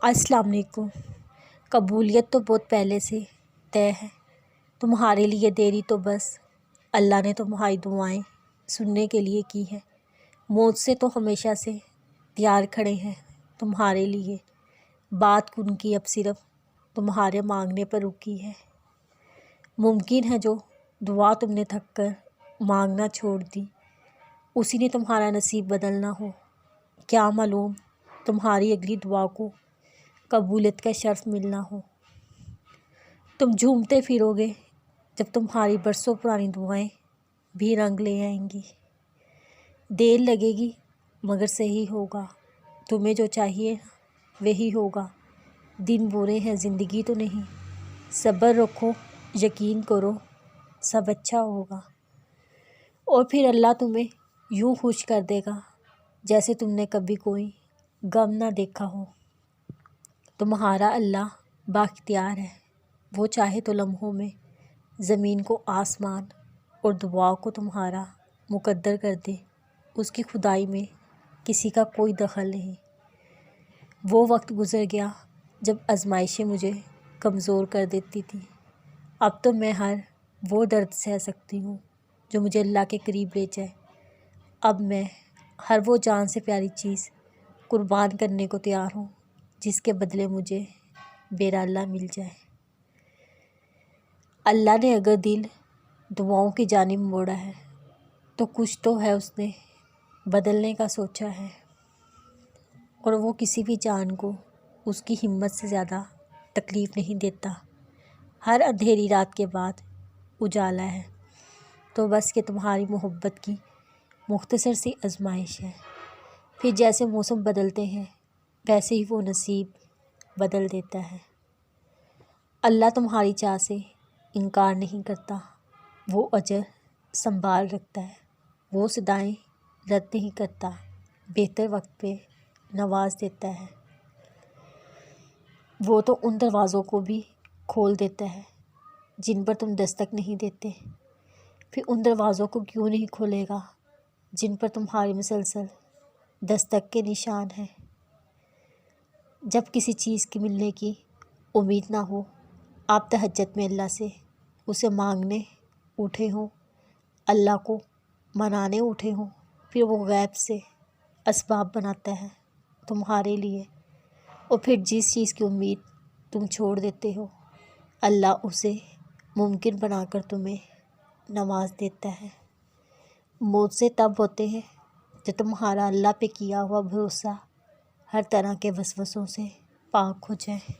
السلام علیکم۔ قبولیت تو بہت پہلے سے طے ہے، تمہارے لیے دیری تو بس اللہ نے تمہاری دعائیں سننے کے لیے کی ہے۔ موت سے تو ہمیشہ سے تیار کھڑے ہیں تمہارے لیے، بات کن کی اب صرف تمہارے مانگنے پر رکی ہے۔ ممکن ہے جو دعا تم نے تھک کر مانگنا چھوڑ دی، اسی نے تمہارا نصیب بدلنا ہو۔ کیا معلوم تمہاری اگلی دعا کو قبولیت کا شرف ملنا ہو۔ تم جھومتے پھرو گے جب تمہاری برسوں پرانی دعائیں بھی رنگ لے آئیں گی۔ دیر لگے گی مگر صحیح ہوگا، تمہیں جو چاہیے وہی ہوگا۔ دن برے ہیں زندگی تو نہیں، صبر رکھو یقین کرو سب اچھا ہوگا۔ اور پھر اللہ تمہیں یوں خوش کر دے گا جیسے تم نے کبھی کوئی غم نہ دیکھا ہو۔ تمہارا اللہ بااختیار ہے، وہ چاہے تو لمحوں میں زمین کو آسمان اور دعا کو تمہارا مقدر کر دے۔ اس کی خدائی میں کسی کا کوئی دخل نہیں۔ وہ وقت گزر گیا جب آزمائشیں مجھے کمزور کر دیتی تھی، اب تو میں ہر وہ درد سہ سکتی ہوں جو مجھے اللہ کے قریب لے جائے۔ اب میں ہر وہ جان سے پیاری چیز قربان کرنے کو تیار ہوں جس کے بدلے مجھے میرا اللہ مل جائے۔ اللہ نے اگر دل دعاؤں کی جانب موڑا ہے تو کچھ تو ہے اس نے بدلنے کا سوچا ہے، اور وہ کسی بھی جان کو اس کی ہمت سے زیادہ تکلیف نہیں دیتا۔ ہر اندھیری رات کے بعد اجالا ہے، تو بس کہ تمہاری محبت کی مختصر سی آزمائش ہے۔ پھر جیسے موسم بدلتے ہیں ویسے ہی وہ نصیب بدل دیتا ہے۔ اللہ تمہاری چاہ سے انکار نہیں کرتا، وہ اجر سنبھال رکھتا ہے، وہ صدائیں رد نہیں کرتا، بہتر وقت پہ نواز دیتا ہے۔ وہ تو ان دروازوں کو بھی کھول دیتا ہے جن پر تم دستک نہیں دیتے، پھر ان دروازوں کو کیوں نہیں کھولے گا جن پر تمہاری مسلسل دستک کے نشان ہیں۔ جب کسی چیز کی ملنے کی امید نہ ہو، آپ تہجد میں اللہ سے اسے مانگنے اٹھے ہوں، اللہ کو منانے اٹھے ہوں، پھر وہ غیب سے اسباب بناتا ہے تمہارے لیے، اور پھر جس چیز کی امید تم چھوڑ دیتے ہو اللہ اسے ممکن بنا کر تمہیں نواز دیتا ہے۔ موت سے تب ہوتے ہیں جب تمہارا اللہ پہ کیا ہوا بھروسہ ہر طرح کے وسوسوں سے پاک ہو جائے۔